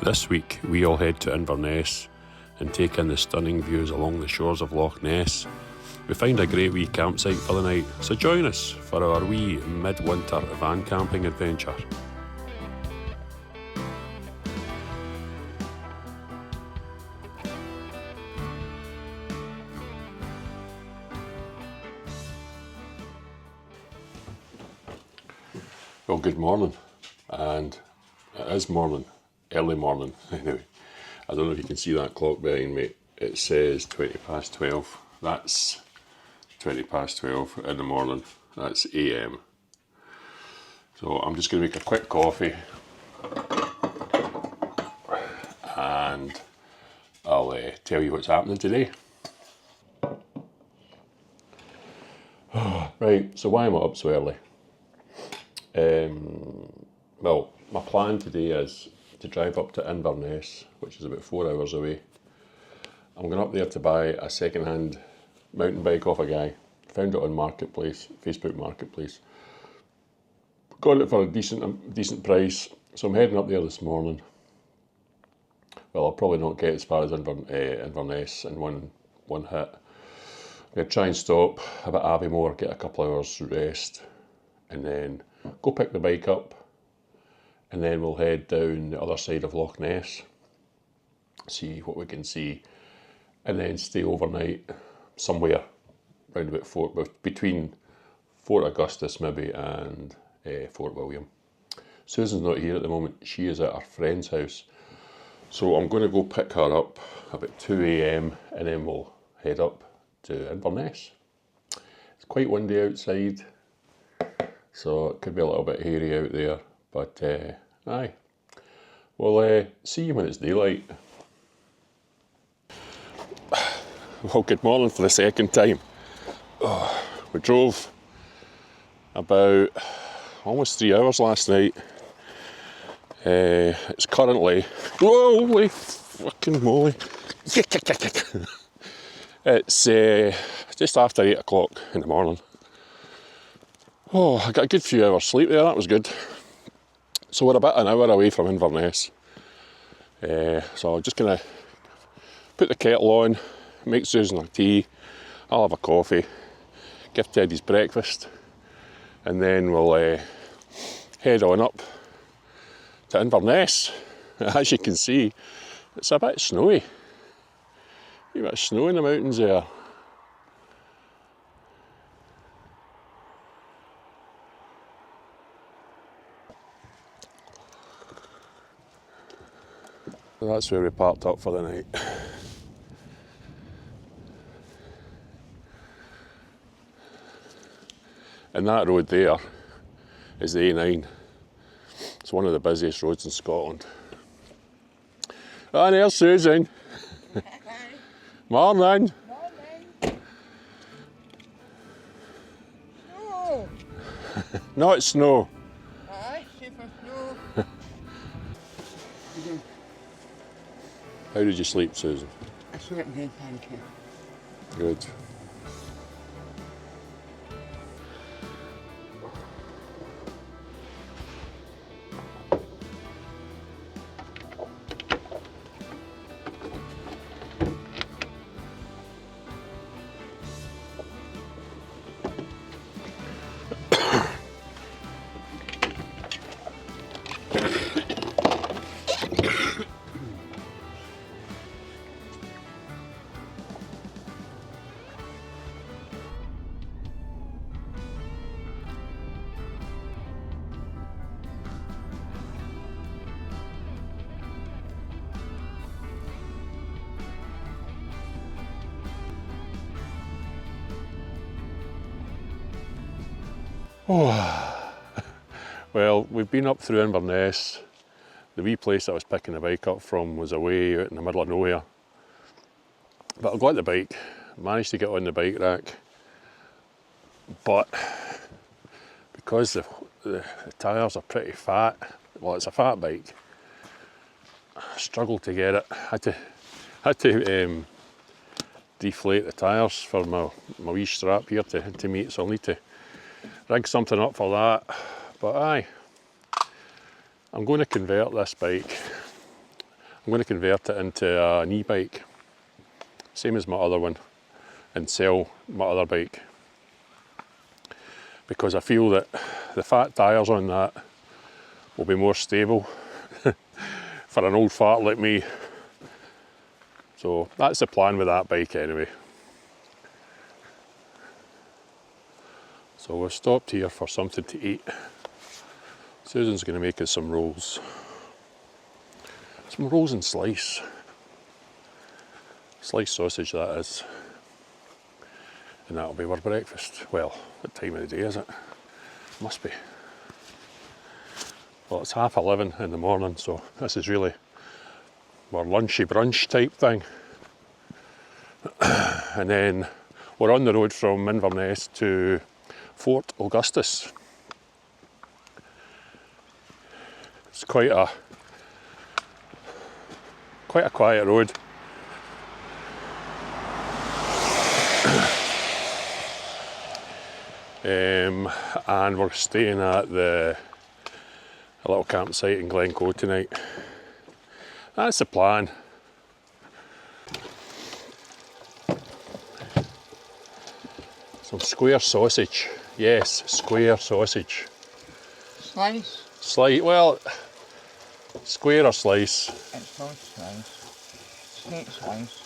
This week we all head to Inverness and take in the stunning views along the shores of Loch Ness. We find a great wee campsite for the night, so join us for our wee mid-winter van camping adventure. Well, good morning, and it is morning, early morning anyway. I don't know if you can see that clock behind me. It says 20 past 12. That's 20 past 12 in the morning. That's AM. So I'm just going to make a quick coffee and I'll tell you what's happening today. Right, so why am I up so early? Well, my plan today is to drive up to Inverness, which is about 4 hours away. I'm going up there to buy a second-hand mountain bike off a guy. Found it on Marketplace, Facebook Marketplace. Got it for a decent price, so I'm heading up there this morning. Well, I'll probably not get as far as Inverness in one hit. I'm going to try and stop a bit Aviemore, get a couple hours rest, and then go pick the bike up, and then we'll head down the other side of Loch Ness, see what we can see, and then stay overnight somewhere around about between Fort Augustus maybe and Fort William. Susan's not here at the moment, she is at her friend's house, so I'm going to go pick her up about 2 AM and then we'll head up to Inverness. It's quite windy outside, so it could be a little bit hairy out there, but aye, we'll see you when it's daylight. Well, good morning for the second time. We drove about almost 3 hours last night. It's currently, whoa, holy fucking moly. It's just after 8 o'clock in the morning. Oh, I got a good few hours sleep there, that was good. So we're about an hour away from Inverness. So I'm just going to put the kettle on, make Susan a tea, I'll have a coffee, give Teddy's breakfast, and then we'll head on up to Inverness. As you can see, it's a bit snowy. A bit of snow in the mountains there. So that's where we parked up for the night. And that road there is the A9. It's one of the busiest roads in Scotland. And there's Susan. Morning. Morning. Snow. Not snow. Aye, super snow. How did you sleep, Susan? I slept good, thank you. Good. Oh. Well, we've been up through Inverness. The wee place I was picking the bike up from was away out in the middle of nowhere. But I got the bike, managed to get on the bike rack, but because the tyres are pretty fat, well, it's a fat bike, I struggled to get it. Had to deflate the tyres for my wee strap here to meet, so I'll need to rig something up for that. But aye, I'm going to convert this bike I'm going to convert it into an e-bike, same as my other one, and sell my other bike, because I feel that the fat tyres on that will be more stable for an old fart like me. So that's the plan with that bike anyway. So we've stopped here for something to eat. Susan's going to make us some rolls. Some rolls and slice. Sliced sausage, that is. And that'll be our breakfast. Well, what time of the day is it? Must be. Well, it's 11:30 in the morning, so this is really our lunchy brunch type thing. And then we're on the road from Inverness to Fort Augustus. It's quite a quiet road. And we're staying at a little campsite in Glencoe tonight. That's the plan. Some square sausage. Yes, square sausage. Slice? Slice, well, square or slice. It's not slice. Snake slice.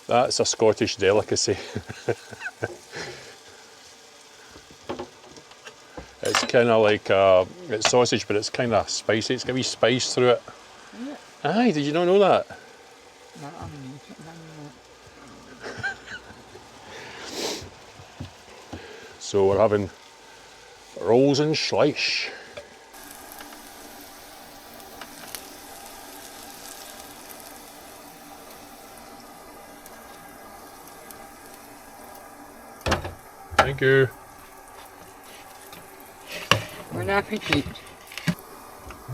That's a Scottish delicacy. It's kind of like it's sausage, but it's kind of spicy. It's got a wee spice through it. Yeah. Aye, did you not know that? No, I'm going to eat it. So we're having rolls and slice. Thank you. Bon appetit.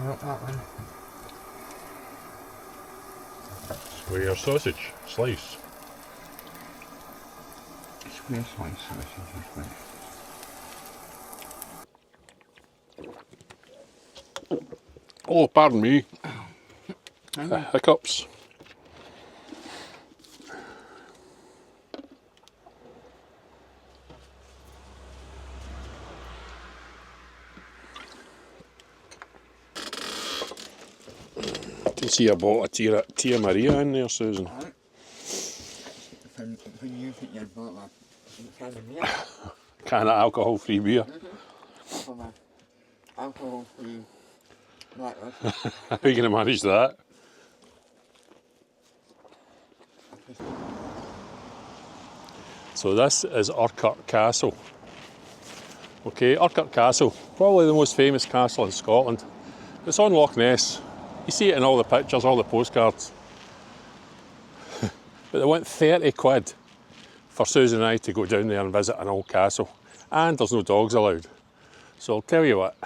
Not that one. Square sausage, slice. Square slice sausage is good. Oh, pardon me. Hiccups. I can see I bought a Tia Maria in there, Susan. Right. When you think you'd bought a can of beer. Can of alcohol-free beer. From a alcohol-free blackwood. How are you going to manage that? So this is Urquhart Castle. Okay, Urquhart Castle, probably the most famous castle in Scotland. It's on Loch Ness. You see it in all the pictures, all the postcards. But they want 30 quid for Susan and I to go down there and visit an old castle. And there's no dogs allowed. So I'll tell you what,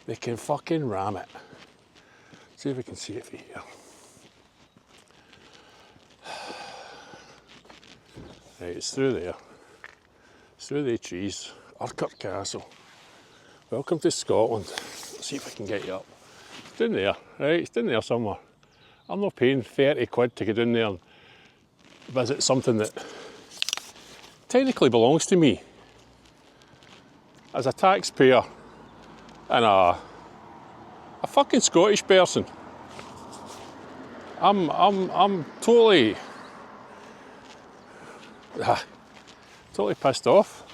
they can fucking ram it. See if we can see it from here. Right, it's through there. It's through the trees. Urquhart Castle. Welcome to Scotland. Let's see if I can get you up. It's down there, right? It's down there somewhere. I'm not paying 30 quid to get down there and visit something that technically belongs to me. As a taxpayer and a fucking Scottish person. I'm totally pissed off.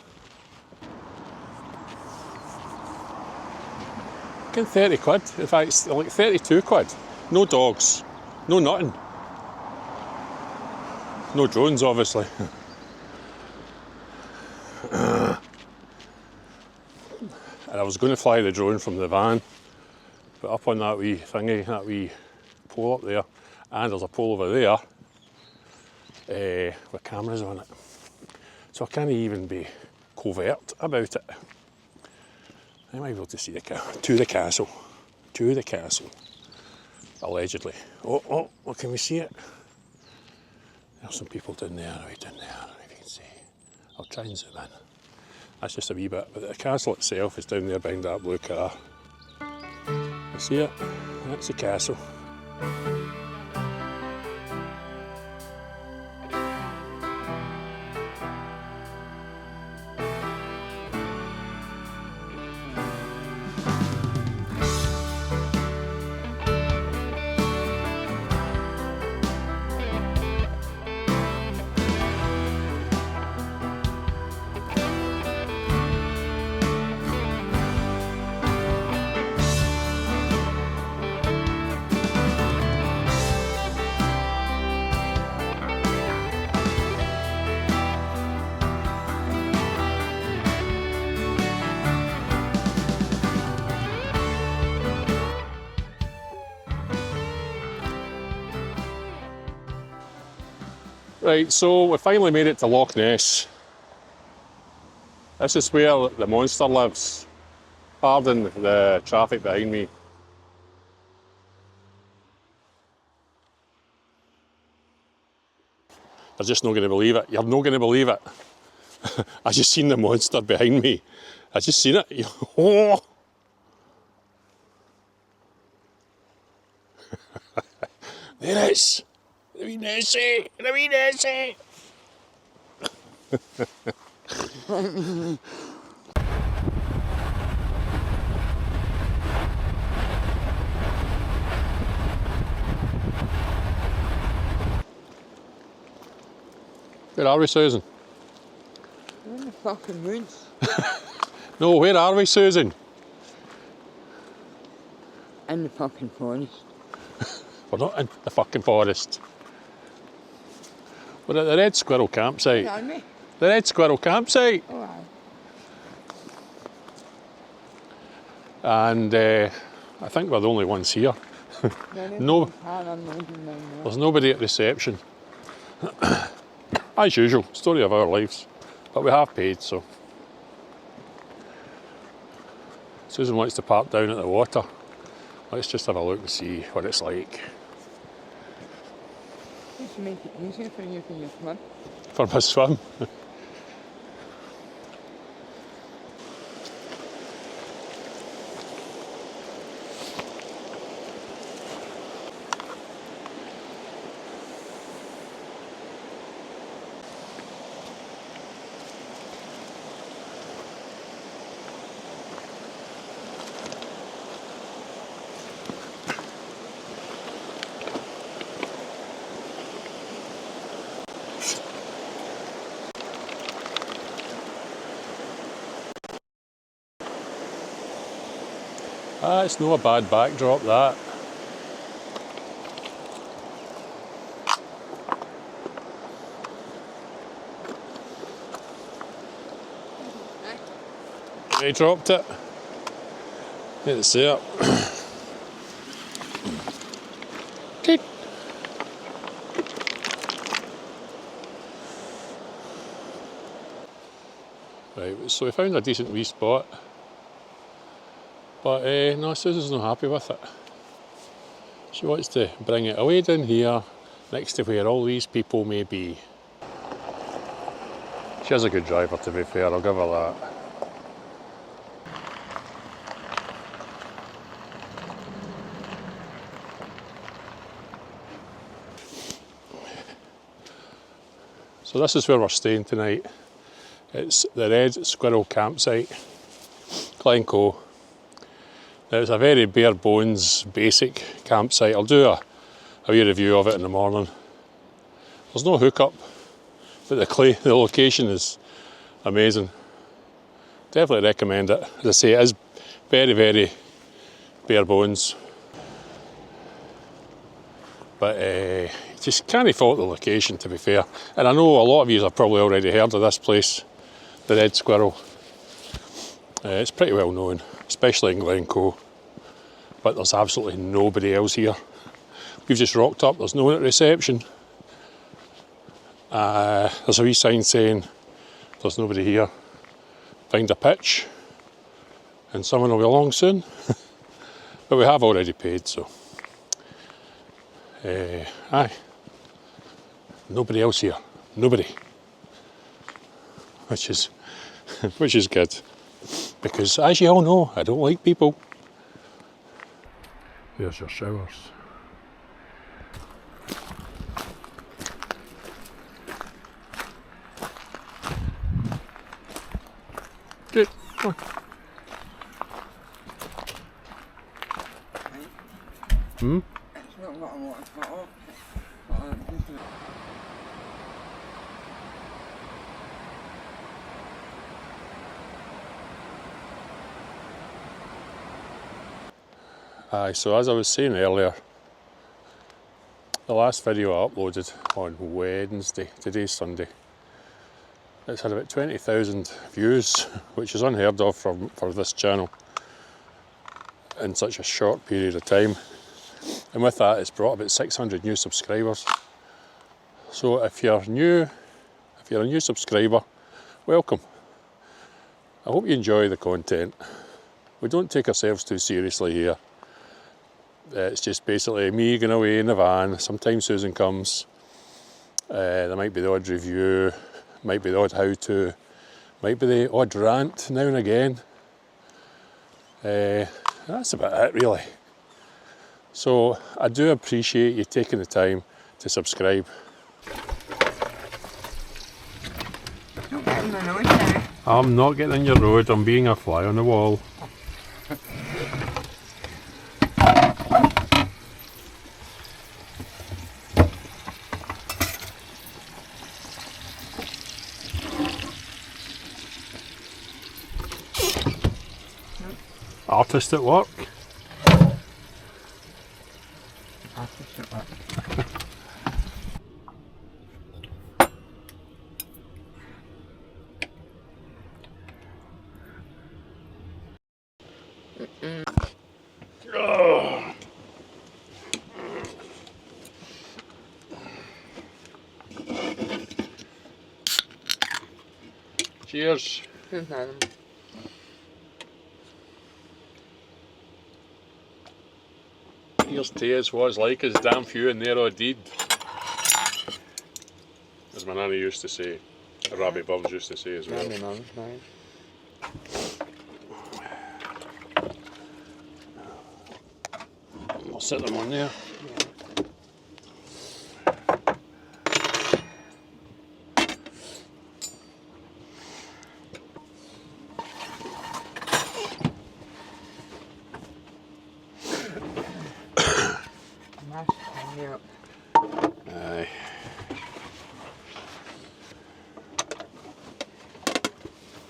Fucking 30 quid. In fact, it's like 32 quid. No dogs. No nothing. No drones, obviously. And I was going to fly the drone from the van, but up on that wee thingy, that wee pole up there, and there's a pole over there with cameras on it. So I can't even be covert about it. I might be able to see the castle. To the castle. Allegedly. Oh, can we see it? There's some people down there, right down there, I don't know if you can see. I'll try and zoom in. That's just a wee bit, but the castle itself is down there behind that blue car. You see it? That's the castle. Right, so we finally made it to Loch Ness. This is where the monster lives. Pardon the traffic behind me. You're just not going to believe it. You're not going to believe it. I just seen the monster behind me. I just seen it. Oh. There it is. The wee Nessie. The wee Nessie. Where are we, Susan? We're in the fucking woods. No, where are we, Susan? In the fucking forest. We're not in the fucking forest. We're at the Red Squirrel campsite. Are we? The Red Squirrel campsite. Oh, aye. And I think we're the only ones here. No, there's nobody at reception. As usual, story of our lives. But we have paid, so. Susan wants to park down at the water. Let's just have a look and see what it's like. Just make it easier for you your swim. For my swim. It's not a bad backdrop, that. They dropped it. It's there. Okay. Right, so we found a decent wee spot. But no, Susan's not happy with it. She wants to bring it away down here, next to where all these people may be. She is a good driver, to be fair, I'll give her that. So this is where we're staying tonight. It's the Red Squirrel campsite, Glencoe. Now, it's a very bare bones, basic campsite. I'll do a wee review of it in the morning. There's no hookup, but the location is amazing. Definitely recommend it. As I say, it is very, very bare bones. But just can't fault the location, to be fair. And I know a lot of you have probably already heard of this place, the Red Squirrel. It's pretty well known, especially in Glencoe. But there's absolutely nobody else here. We've just rocked up, there's no one at reception. There's a wee sign saying there's nobody here. Find a pitch and someone will be along soon. But we have already paid, so. Aye. Nobody else here. Nobody. Which is good. Because as you all know, I don't like people. There's your showers. Good. Come on. Hmm? It's not what I want to put up. Aye, so as I was saying earlier, the last video I uploaded on Wednesday, today's Sunday, it's had about 20,000 views, which is unheard of for this channel in such a short period of time. And with that, it's brought about 600 new subscribers. So if you're a new subscriber, welcome. I hope you enjoy the content. We don't take ourselves too seriously here. It's just basically me going away in the van. Sometimes Susan comes. There might be the odd review, might be the odd how-to, might be the odd rant now and again. That's about it really. So I do appreciate you taking the time to subscribe. Don't get in the road now. I'm not getting in your road, I'm being a fly on the wall. Artist at work. Artist at work. Cheers. Who's that? Here's to us what's like as damn few in there all deed. As my nanny used to say, Rabbit Burns used to say as well. Randy Mum's nice. I'll set them on there. Nice to hear it. Aye.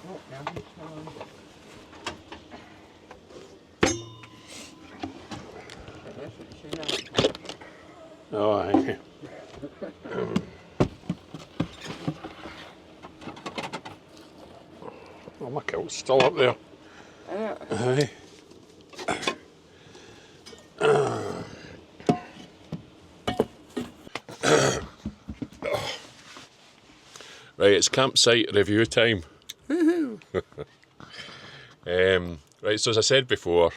Oh, now he's smelling. This is too nice. Oh, aye. Oh, my kilt's still up there. Aye. Right, it's campsite review time. Woohoo! Right, so as I said before,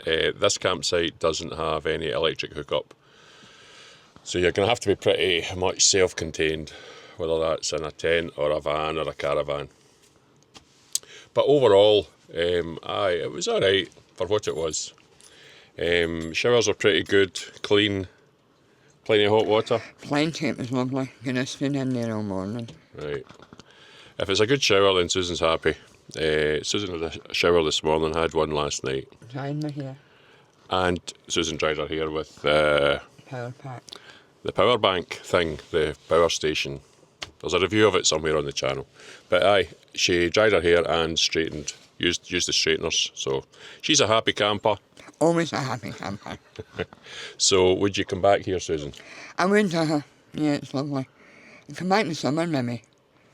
this campsite doesn't have any electric hookup. So you're going to have to be pretty much self-contained, whether that's in a tent or a van or a caravan. But overall, aye, it was alright for what it was. Showers are pretty good, clean, plenty of hot water. Plain tape is lovely. Gonna sit in there all morning. Right. If it's a good shower, then Susan's happy. Susan had a shower this morning, had one last night. Dried my hair. And Susan dried her hair with Power pack. the power bank thing, the power station. There's a review of it somewhere on the channel. But aye, she dried her hair and straightened, used the straighteners. So she's a happy camper. Always a happy camper. So would you come back here, Susan? I went to her. Yeah, it's lovely. Come back in the summer, maybe.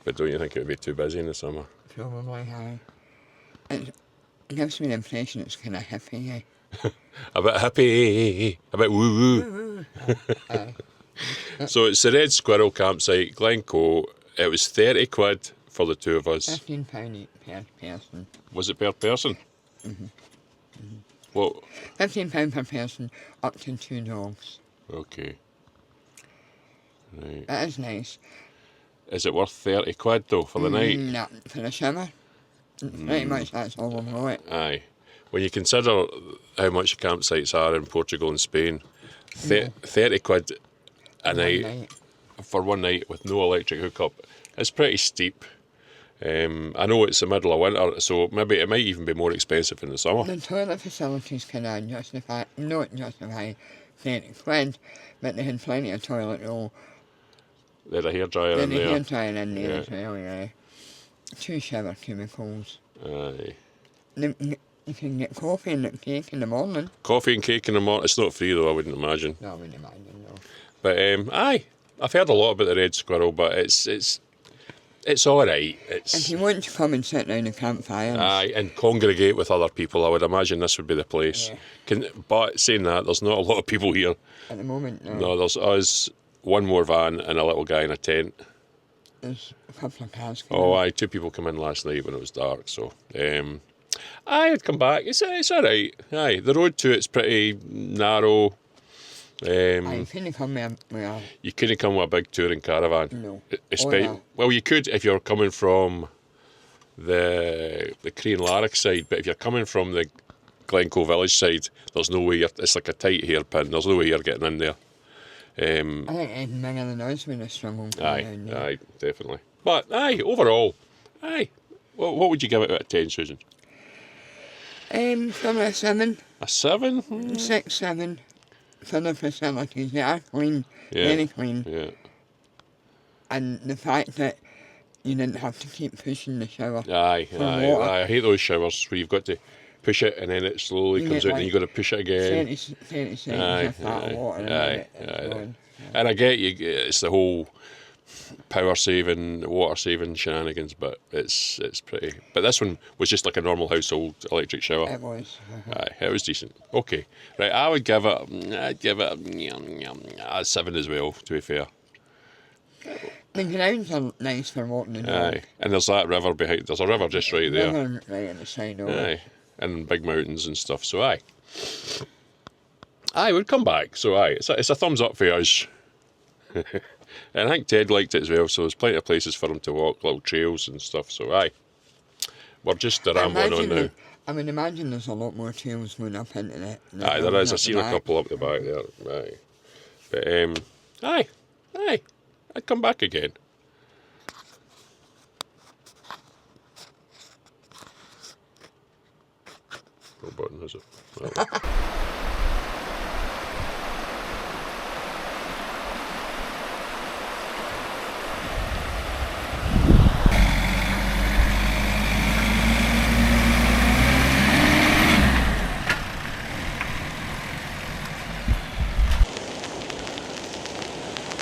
But don't you think it would be too busy in the summer? Probably, aye. It gives me the impression it's kind of hippie, A bit hippie, a bit woo-woo. Woo-woo. Aye. So it's the Red Squirrel campsite, Glencoe. It was 30 quid for the two of us. £15 each per person. Was it per person? Mm-hmm. What? £15 per person, up to 2 dogs. Okay. Right. That is nice. Is it worth 30 quid though for the night? No, for the summer. Pretty much that's all I'm going. Aye. When you consider how much campsites are in Portugal and Spain, 30 quid a night for one night with no electric hookup is pretty steep. I know it's the middle of winter, so maybe it might even be more expensive in the summer. The toilet facilities can not justify 30 quid, but they had plenty of toilet roll. They had a hairdryer in Then a there. hairdryer in there as well, yeah. 2 shower cubicles. Aye. You can get coffee and cake in the morning. Coffee and cake in the morning. It's not free though, I wouldn't imagine. No, I wouldn't imagine, no. But aye, I've heard a lot about the red squirrel, but it's all right. If you want to come and sit round the campfires. Aye, and congregate with other people, I would imagine this would be the place. Yeah. But saying that, there's not a lot of people here. At the moment, no. No, there's us, one more van, and a little guy in a tent. There's a couple of cars. Oh, aye, 2 people come in last night when it was dark, so... I'd come back. It's all right. Aye, the road to it's pretty narrow. You couldn't come with You couldn't come with a big touring caravan. No. Well, you could if you're coming from the Crean-Larrick side, but if you're coming from the Glencoe Village side, there's no way it's like a tight hairpin. There's no way you're getting in there. I think even bigger than us would have struggled. Aye, definitely. But aye, overall, aye. What would you give it out of 10, Susan? Probably a 7. A 7? 6, 7. For the facilities, they are clean, very clean. Yeah. And the fact that you didn't have to keep pushing the shower. Aye. I hate those showers where you've got to push it and then it slowly comes out and you've got to push it again. 30 seconds of that water Aye. And I get you, it's the whole power saving, water saving shenanigans, but it's pretty. But this one was just like a normal household electric shower. It was. Aye, it was decent. Okay, right. I'd give it a 7 as well. To be fair. The grounds are nice for walking the dog. Aye, and there's that river behind. There's a river just right there. River right at the side of it. Aye, and big mountains and stuff. So aye, we'd come back. So aye, it's a thumbs up for us. And I think Ted liked it as well, so there's plenty of places for him to walk, little trails and stuff, so aye. We're just rambling on now. I would imagine there's a lot more trails going up into it. Aye, there is. I've seen a couple up the back there, aye. But, aye, I'd come back again. No button, is it? Well.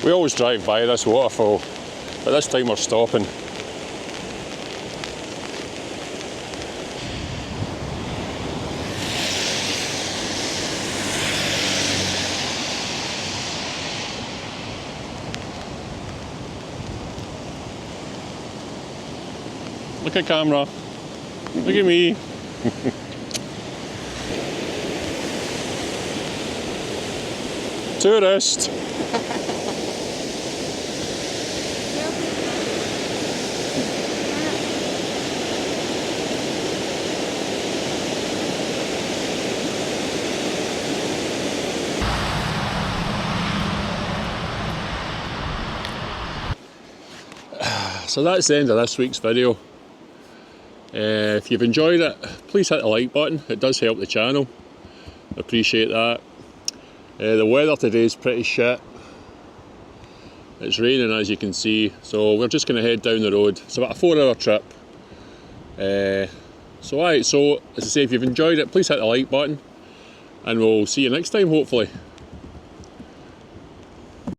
We always drive by this waterfall, but this time we're stopping. Look at camera. Look at me. Tourist. So that's the end of this week's video. If you've enjoyed it, please hit the like button. It does help the channel. Appreciate that. The weather today is pretty shit. It's raining, as you can see, so we're just going to head down the road. It's about a 4-hour trip. So as I say, if you've enjoyed it, please hit the like button, and we'll see you next time, hopefully.